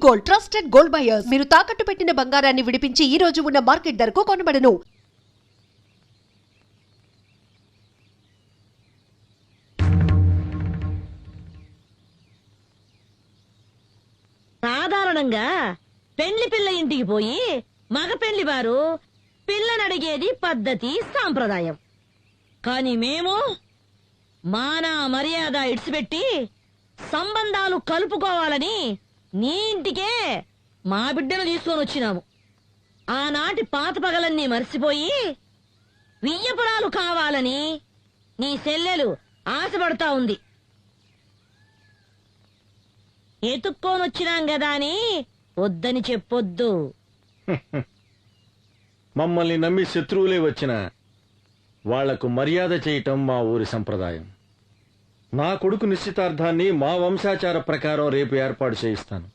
Gold, trusted gold buyers. మీరు తాకట్టు పెట్టిన బంగారాన్ని విడిపించి ఈ రోజు ఉన్న మార్కెట్ ధరకు కొనబడను. సాధారణంగా పెండ్లి పిల్ల ఇంటికి పోయి మగ పెండ్లి వారు పిల్లనడిగేది పద్ధతి సాంప్రదాయం. కాని మేము మాన మర్యాద ఇడిచిపెట్టి సంబంధాలు కలుపుకోవాలని నీ ఇంటికే మా బిడ్డను తీసుకొని వచ్చినాము. ఆనాటి పాత పగలన్నీ మర్చిపోయి వియ్యపురాలు కావాలని నీ చెల్లెలు ఆశపడతా ఉంది. ఎతుక్కోనొచ్చినాం గదా అని వద్దని చెప్పొద్దు. మమ్మల్ని నమ్మి శత్రువులే వచ్చిన వాళ్లకు మర్యాద చేయటం మా ఊరి సంప్రదాయం. నా కొడుకు నిశ్చితార్థాన్ని మా వంశాచార ప్రకారం రేపు ఏర్పాటు చేయిస్తాను.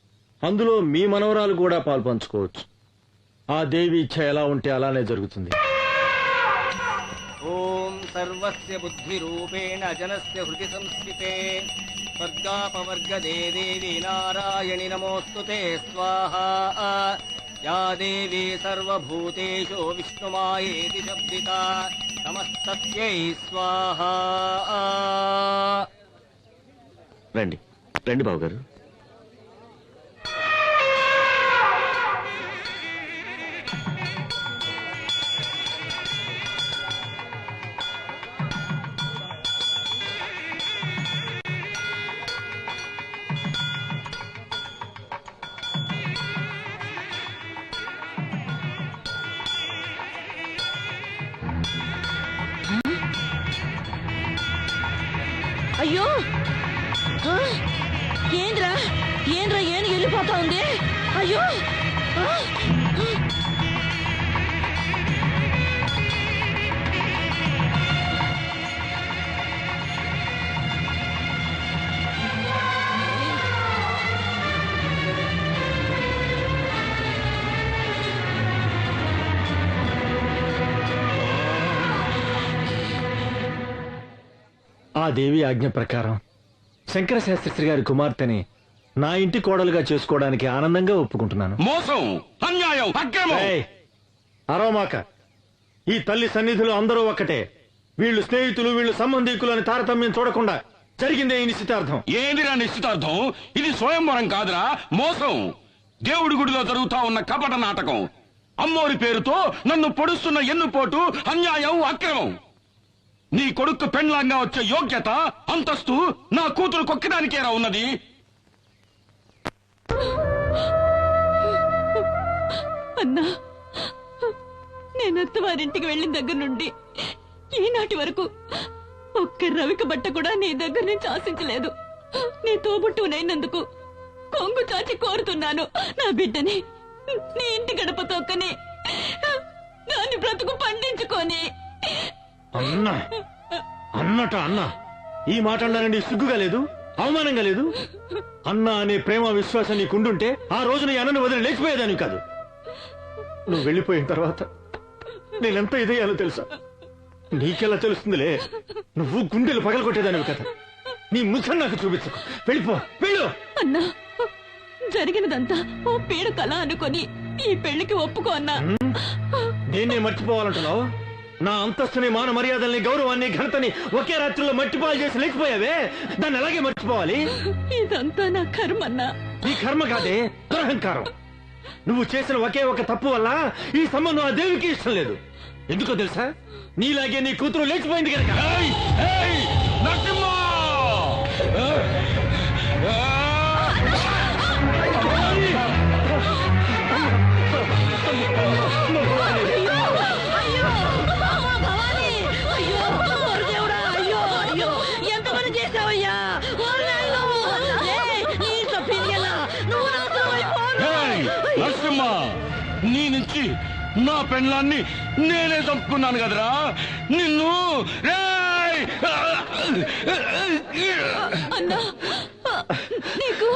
అందులో మీ మనవరాలు కూడా పాల్పంచుకోవచ్చు. ఆ దేవి ఇచ్ఛ ఎలా ఉంటే అలానే జరుగుతుంది. ఓం సర్వస్య బుద్ధి రూపేణ జనస్య హృది సంస్థితే స్వర్గాపవర్గదే దేవి నారాయణి నమోస్తుతే స్వాహా. యా దేవి సర్వభూతేషు విష్ణుమాయేతి శబ్దితా నమస్తస్యై స్వాహా. రండి రండి బావగారు. అయ్యో ఏంద్రా ఏంద్రా ఏను వెళ్ళిపోతా ఉంది. అయ్యో ఆ దేవి ఆజ్ఞ ప్రకారం శంకర శాస్త్రి గారి కుమార్తెని నా ఇంటి కోడలుగా చేసుకోవడానికి ఆనందంగా ఒప్పుకుంటున్నాను. మోసం, అన్యాయం, అక్రమం. అరవమాక. ఈ తల్లి సన్నిధిలో అందరూ ఒక్కటే. వీళ్ళు స్నేహితులు, వీళ్ళు సంబంధీకులు అని తారతమ్యం చూడకుండా జరిగిందే ఈ నిశ్చితార్థం. ఏందిరా నిశ్చితార్థం? ఇది స్వయంవరం కాదురా, మోసం. దేవుడి గుడిలో జరుగుతా ఉన్న కపట నాటకం. అమ్మోరి పేరుతో నన్ను పొడుస్తున్న ఎన్నుపోటు, అన్యాయం, అక్రమం. నీ కొడుకు పెండ్లాంగా వచ్చే యోగ్యత, అంతస్తు నా కూతురు కొక్కడానికేరా ఉన్నది. అన్నా, నేను అత్తవారింటికి వెళ్ళిన దగ్గర నుండి ఈనాటి వరకు ఒక్క రవిక బట్ట కూడా నీ దగ్గర నుంచి ఆశించలేదు. నీ తోబుట్టునైనందుకు కొంగు చాచి కోరుతున్నాను. నా బిడ్డని నీ ఇంటి గడప తొక్కని దాన్ని బ్రతుకు పండించుకొని. అన్నా అన్నట అన్నా, ఈ మాట అన్నానండి సిగ్గుగా లేదు, అవమానంగా లేదు? అన్నా అనే ప్రేమ విశ్వాసం నీకుండుంటే ఆ రోజు నీ అన్నను వదిలి లేచిపోయేదాన్ని కాదు. నువ్వు వెళ్ళిపోయిన తర్వాత నేనెంత ఇదయ్యాలో తెలుసా? నీకెలా తెలుస్తుందిలే, నువ్వు గుండెలు పగలగొట్టేదానివి కదా. నీ ముఖం నాకు చూపించు, వెళ్ళిపో, వెళ్ళు. అన్నా, జరిగినదంతా ఓ పీడ కళ అనుకొని ఈ పెళ్లికి ఒప్పుకో అన్నా. నేనే మర్చిపోవాలంటున్నావు? నా అంతస్తుని, మాన మర్యాదల్ని, గౌరవాన్ని, ఘనతని ఒకే రాత్రిలో మట్టిపాలు చేసి లేచిపోయావే, దాన్ని అలాగే మర్చిపోవాలి. ఇదంతా నా కర్మన్నా. నీ కర్మ కాదే, దురహంకారం. నువ్వు చేసిన ఒకే ఒక తప్పు వల్ల ఈ సంబంధం ఆ దేవికి ఇష్టం లేదు. ఎందుకో తెలుసా? నీలాగే నీ కూతురు లేచిపోయింది కనుక. ఎంతమంది చేసావయ్యా? నరసింహ, నీ నుంచి నా పెండ్లాన్ని నేనే చంపుకున్నాను కదరా నిన్ను. అన్నా, నీకు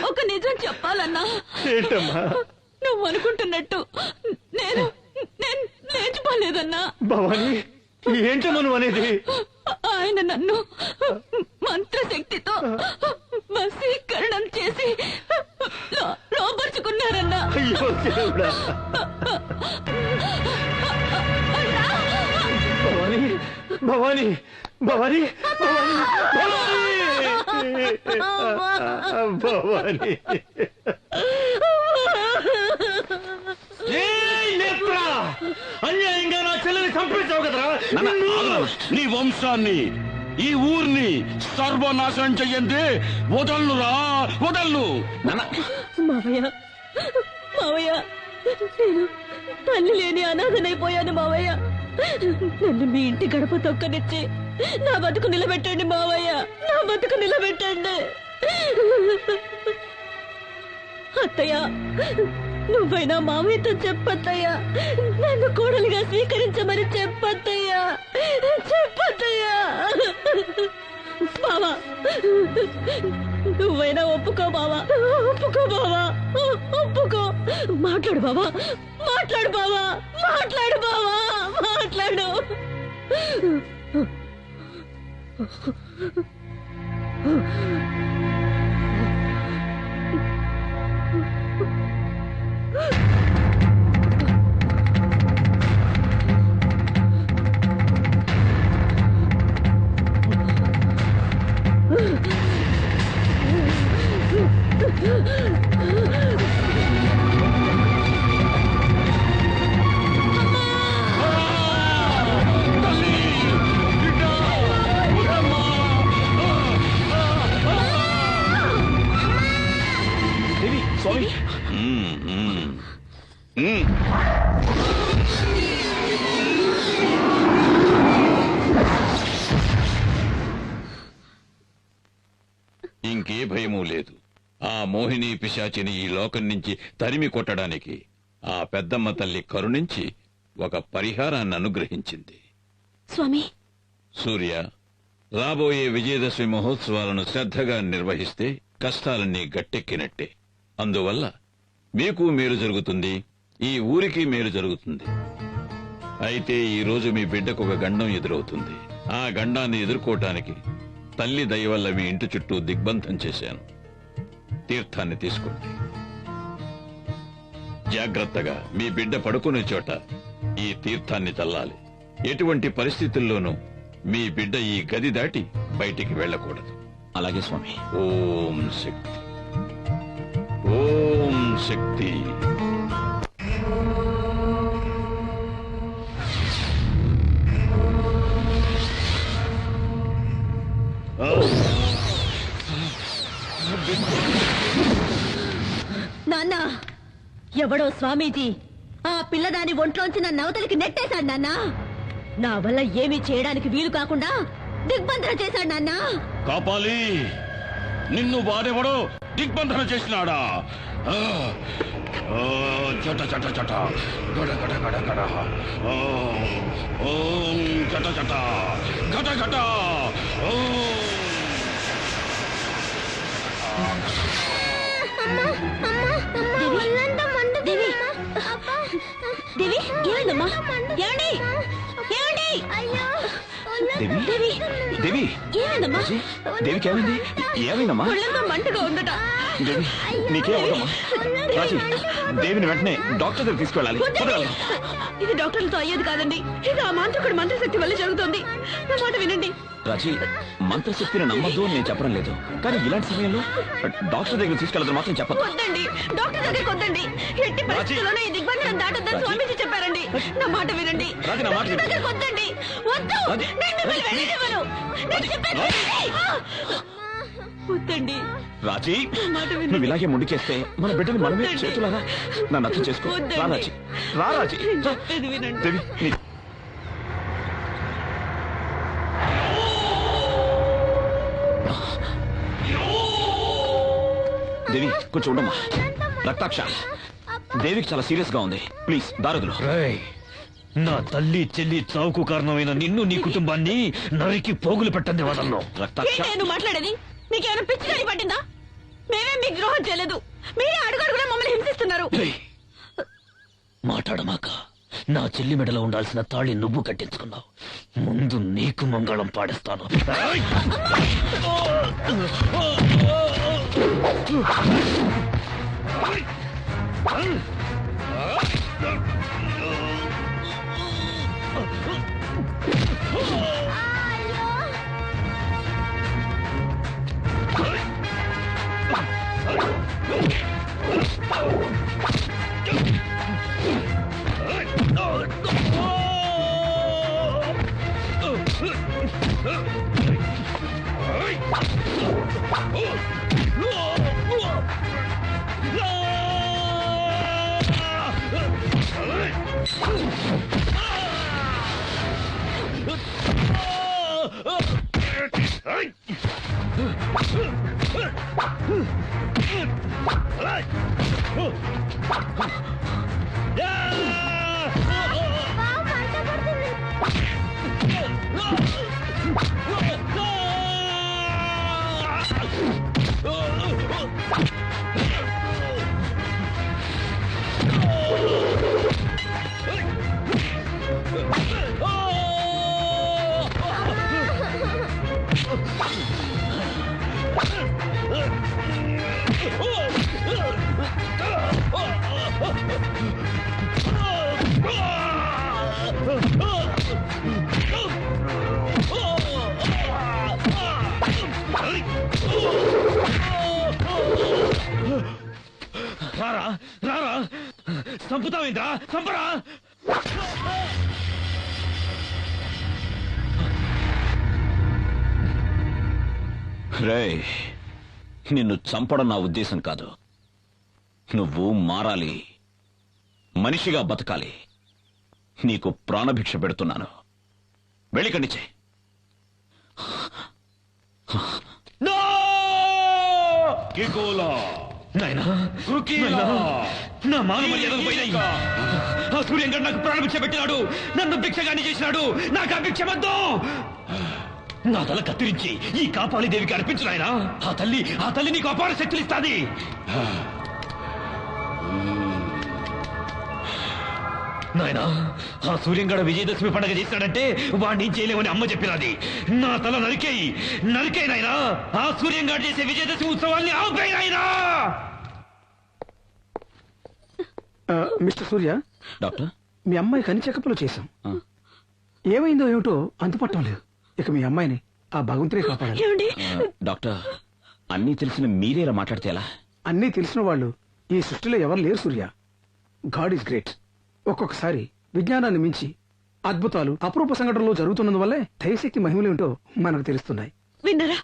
ఒక నిజం చెప్పాలన్నా. ఏంటమ్మా? నువ్వు అనుకుంటున్నట్టు నేను నేను లేచిపోలేదన్నా. భవాని, ఏంటమ్మా నువ్వు అనేది? ఆయన నన్ను మంత్రశక్తితో వశీకరణం చేసి అయ్యో దేవుడా. భవాని భవాని భవాని భవాని భవాని. అన్యాయంగా నా చెల్లెని చంపేశావు కదరా. నీ వంశాన్ని ఈ ఊరిని సర్వనాశనం చెయ్యండి. వదల్లురా, వదల్లు. మావయ్య మావయ్య, నేను తల్లి లేని అనాథనైపోయాను మావయ్య. నన్ను మీ ఇంటి గడప తొక్కనిచ్చి నా బతుకు నిలబెట్టండి మావయ్య, నా బతుకు నిలబెట్టండి. అత్తయ్య, నువ్వైనా మావయ్యతో చెప్పత్తయ్యా, నన్ను కోడలిగా స్వీకరించమని చెప్పత్తయ్యా, చెప్పత్తయ్యా. బావా, నువ్వైనా ఒప్పుకో బావా, ఒప్పుకో బావా, ఒప్పుకో. మాట్లాడు బావా, మాట్లాడు బావా, మాట్లాడు బావా, మాట్లాడు. స్వామి ఇంకే భయమూ లేదు. ఆ మోహిని పిశాచిని ఈ లోకం నుంచి తరిమి కొట్టడానికి ఆ పెద్దమ్మ తల్లి కరుణించి ఒక పరిహారాన్ని అనుగ్రహించింది. స్వామి, సూర్య, రాబోయే విజయదశమి మహోత్సవాలను శ్రద్ధగా నిర్వహిస్తే కష్టాలన్నీ గట్టెక్కినట్టే. అందువల్ల మీకు మేలు జరుగుతుంది, ఈ ఊరికి మేలు జరుగుతుంది. అయితే ఈ రోజు మీ బిడ్డకు ఒక గండం ఎదురవుతుంది. ఆ గండాన్ని ఎదుర్కోవటానికి తల్లి దయ వల్ల మీ ఇంటి చుట్టూ దిగ్బంధం చేశాను. తీర్థాన్ని తీసుకోండి. జాగ్రత్తగా మీ బిడ్డ పడుకునే చోట ఈ తీర్థాన్ని చల్లాలి. ఎటువంటి పరిస్థితుల్లోనూ మీ బిడ్డ ఈ గది దాటి బయటికి వెళ్ళకూడదు. అలాగే స్వామి. ఓం శక్తి, ఓం శక్తి. నాన్న, ఎవడో స్వామీజీ ఆ పిల్లదాని ఒంట్లోంచి నన్ను అవతలికి నెట్టేశాడు నాన్న. నా వల్ల ఏమీ చేయడానికి వీలు కాకుండా దిగ్బంధన చేశాడు నాన్న. కాపాలి, నిన్ను వాడెవడో దిగ్బంధన చేసినాడా? చట చట చట గడ గడ గడ గడ. ఓం చట చట గట గట. దేవి, ఏమైందమ్మా? ఏమండి? ఏమండి? దేవి, దేవి, ఏమైందమ్మా? దేవికి ఏమైంది? ఏమైందమ్మా? ఒళ్ళంతా మంటగా ఉందట. దేవి, నీకే అవదమ్మా? రాజీ, దేవిని వెంటనే డాక్టర్ దగ్గర తీసుకెళ్ళాలి. వద్దండి. ఇది డాక్టర్లతో అయ్యేది కాదండి. ఇది ఆ మాంత్రికుడి మంత్రశక్తి వల్ల జరుగుతుంది. నా మాట వినండి. రాజీ, మంత్రశక్తిని నమ్మద్దు అని నేను చెప్పడం లేదు, కానీ ఇలాంటి సమయంలో డాక్టర్ దగ్గర తీసుకెళ్ళదు మాత్రం చెప్పదు. వద్దండి, డాక్టర్ దగ్గరికి వద్దండి. ఎట్టి పరిస్థితుల్లోనే ఈ దిగ్బంధనం దాటొద్దని స్వామీజీ చెప్పారండి. నా మాట వినండి. రాజీ, నా మాట డాక్టర్ దగ్గరికి వద్దండి. వద్దు, రాజీ, నేను మిమ్మల్ని వెళ్ళనివ్వను. నేను చెప్పేది వినండి. వద్దండి. రాజీ, మాట వినండి. నువ్వు ఇలాగే ముందుకేస్తే మన బిడ్డని మనమే వద్దండి. చేతులారా నన్ను అర్థం చేసుకో. వద్దండి. రా రాజీ, రా రాజీ. నేను చెప్పేది వినండి. దేవి, దేవి కొంచెం ఉండమ్మా. రక్తాక్ష, దేవికి చాలా సీరియస్ గా ఉంది. ప్లీజ్ దారదులు. నా తల్లి చెల్లి చావుకు కారణమైన నిన్ను నీ కుటుంబాన్ని నరికి పోగులు పెట్టండి వదలను. రక్తాక్ష, ఏంటి నేను మాట్లాడేది? మీకేమైనా పిచ్చి కాడి పట్టిందా? మేమేం మీకు ద్రోహం చేయలేదు. మీరే అడుగడుగునా మమ్మల్ని హింసిస్తున్నారు. మాట్లాడమాక. నా చెల్లి మెడలో ఉండాల్సిన తాళి నువ్వు కట్టించుకున్నావు. ముందు నీకు మంగళం పాడిస్తాను. రారా రారా చంపుతావేంద్రా చంపరా రేయ్, నిన్ను చంపడం నా ఉద్దేశం కాదు. నువ్వు మారాలి, మనిషిగా బతకాలి. నీకు ప్రాణభిక్ష పెడుతున్నాను. వెళ్ళికండిచే. నాయనా కుకీలా! నా మాన మర్యాదలు పోయినాయి. ఆ సూర్యంగడ్ నాకు ప్రాణభిక్ష పెట్టినాడు, నన్ను భిక్షగాని చేసినాడు. నాకు ఆ భిక్ష వద్దు. నా తల కత్తిరించి ఈ కాపాలి దేవికి అర్పించు నాయనా. ఆ తల్లి నీకు అపార శక్తులు ఇస్తాది. నాయనా, ఆ సూర్యంగడ విజయదశమి పండుగ చేసినాడంటే వాడిని చేయలేమని అమ్మ చెప్పినది. నా తల నరికేయి నాయనా. ఆ సూర్యంగడ చేసే విజయదశమి ఉత్సవాన్ని ఆపేయి నాయనా. మిస్టర్ సూర్య, డాక్టర్, మీ అమ్మాయి కని చెకప్లో చేశాం. ఆ. ఏమైందో ఏమిటో అంతుపట్టం లేదు. ఇక మీ అమ్మాయిని ఆ భగవంతుడే కాపాడాలి. ఏమండి డాక్టర్, అన్నీ తెలిసిన మీరే ఇలా మాట్లాడితే ఎలా? అన్నీ తెలిసిన వాళ్ళు ఈ సృష్టిలో ఎవరు లేరు సూర్య. God is great. ఒక్కొక్కసారి విజ్ఞానాన్ని మించి అద్భుతాలు, అపరూప సంఘటనలు జరుగుతున్నందువల్లే దైవశక్తి మహిమలేమిటో మనకు తెలుస్తున్నాయి. విన్నారా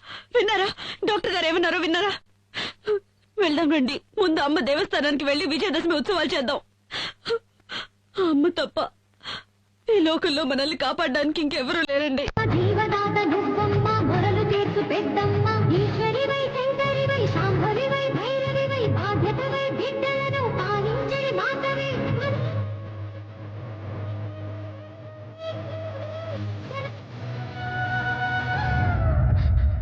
డాక్టర్ గారు ఏమన్నారో విన్నారా? వెళ్దాం రండి. ముందు అమ్మ దేవస్థానానికి వెళ్లి విజయదశమి ఉత్సవాలు చేద్దాం. ఆ అమ్మ తప్ప ఈ లోకంలో మనల్ని కాపాడడానికి ఇంకెవరూ లేరండి. జీవదాత నువ్వమ్మ, మొరలు తీర్చు పెద్దమ్మ, ఈశ్వరివై, శంకరివై, శాంభవివై, భైరవివై, బాధ్యతవై, బిడ్డలను పాలించడి మాతవై.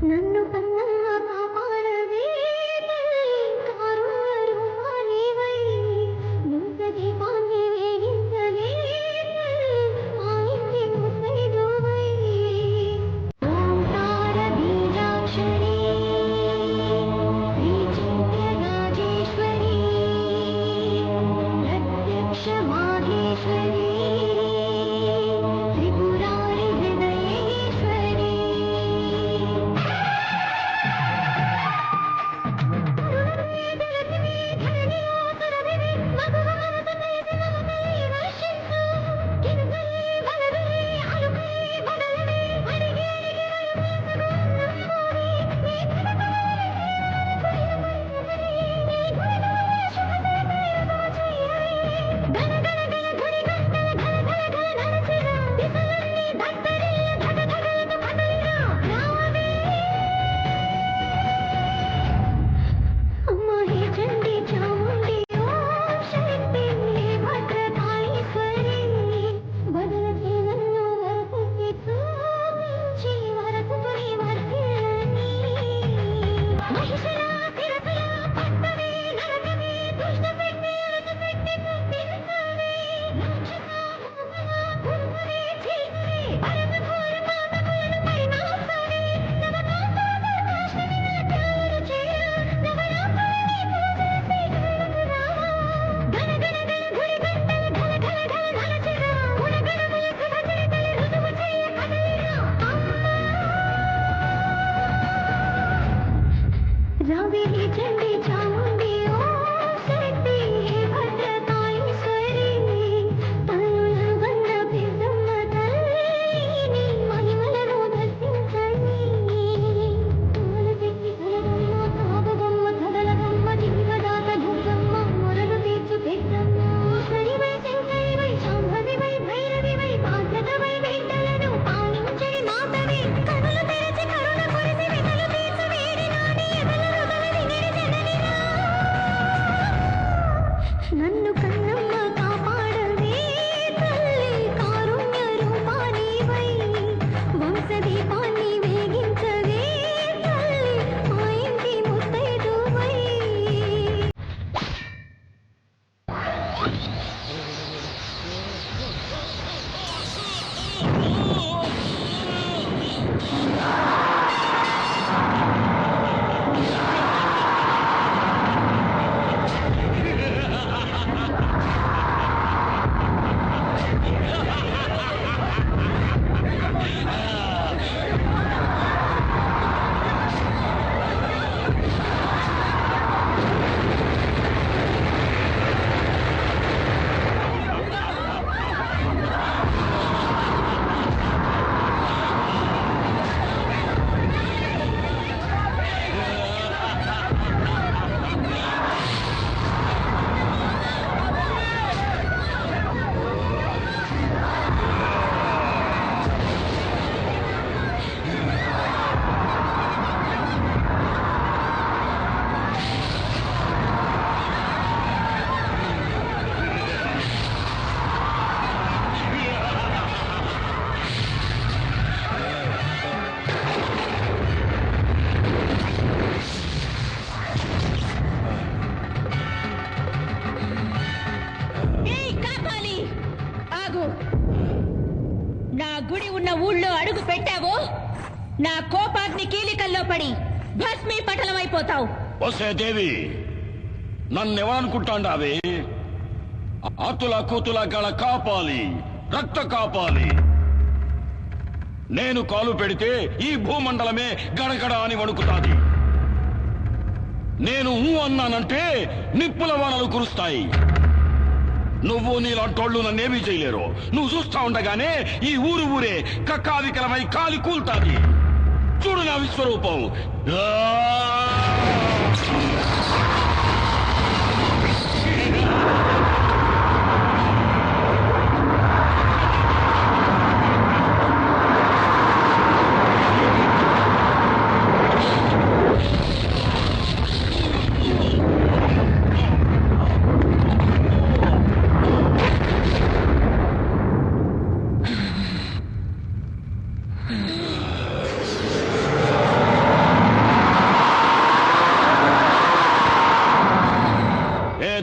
నన్ను కన్నా కాపాడవే తల్లి, కారుణ్య రూపానివై, నింద దీపాన్ని వేగించవే తల్లి, మా ఇంటి ముత్తైదువై. నా కోపాగ్ని కీలికల్లో పడి భస్మీ పటలమైపోతావు. వసే దేవి, నన్నెవరనుకుంటాండావే? అతుల కూతుల గల కాపాలి, రక్త కాపాలి. నేను కాలు పెడితే ఈ భూమండలమే గడగడ అని వణుకుతాది. నేను ఊ అన్నానంటే నిప్పుల వానలు కురుస్తాయి. నువ్వు నీలాంటోళ్ళు నన్నేమీ చేయలేరు. నువ్వు చూస్తా ఉండగానే ఈ ఊరే కక్కావికలమై కాలి కూల్తాది. చూడు నా విశ్వరూపం.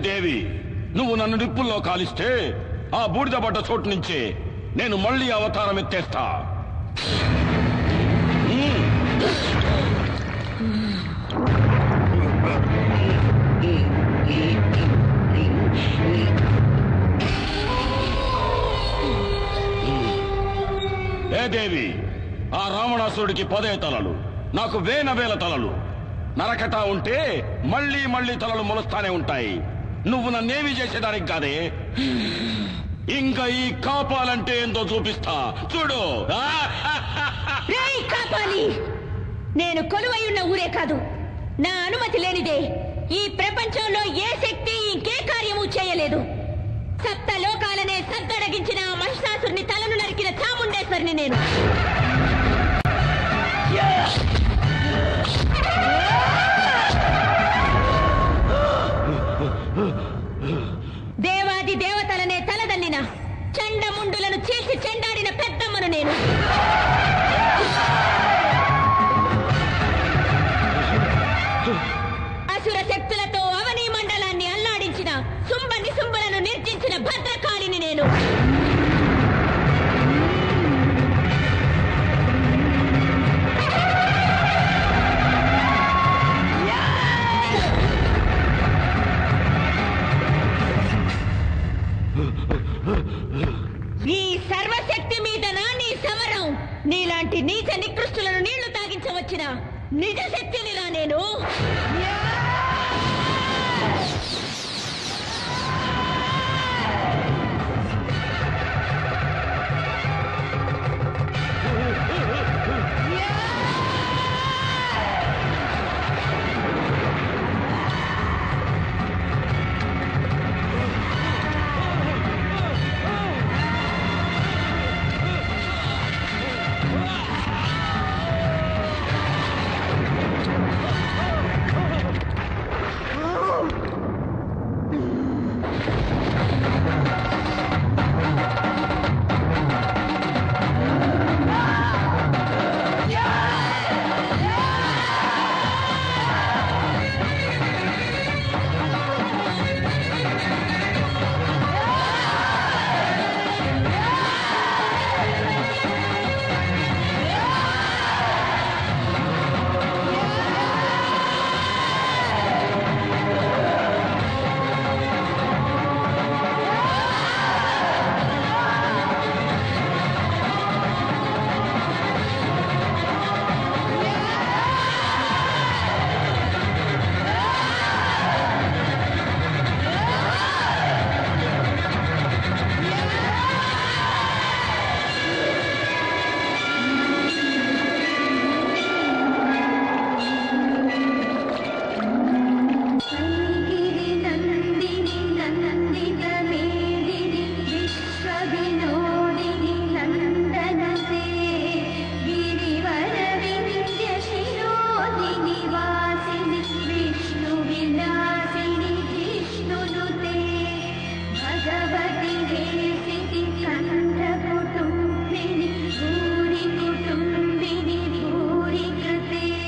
దేవి, నువ్వు నన్ను నిప్పుల్లో కాలిస్తే ఆ బూడిద పడ్డ చోటు నుంచే నేను మళ్ళీ అవతారం ఎత్తేస్తా. ఏ దేవి, ఆ రావణాసురుడికి 10 తలలు, నాకు వేల తలలు. నరకటా ఉంటే మళ్ళీ మళ్ళీ తలలు మొలుస్తానే ఉంటాయి. నువ్వు నన్నేమి చేసేదానికి కాదే. ఇంకా ఈ కాపాలంటే ఏందో చూపిస్తా, చూడు. రేయ్ కాపాలి, నేను కొలువై ఉన్న ఊరే కాదు, నా అనుమతి లేనిదే ఈ ప్రపంచంలో ఏ శక్తి ఇంకే కార్యము చేయలేదు. సప్త లోకాలనే సద్దడగించిన ఆ మహిషాసురుని తలను నరికిన చాముండేశ్వరిని నేను. దేవాది దేవతలనే తలదన్నిన చండముండులను చీల్చి చెండాడిన పెద్దమ్మను నేను. అసుర శక్తులతో అవనీ మండలాన్ని అల్లాడించిన శుంభ నిశుంభులను నిర్జించిన భద్రకాళిని నేను. ఈ సర్వశక్తి మీద నీ సమరం. నీలాంటి నీచ నికృష్టులను నీళ్లు తాగించవచ్చిన నిజ శక్తినిరా నేను.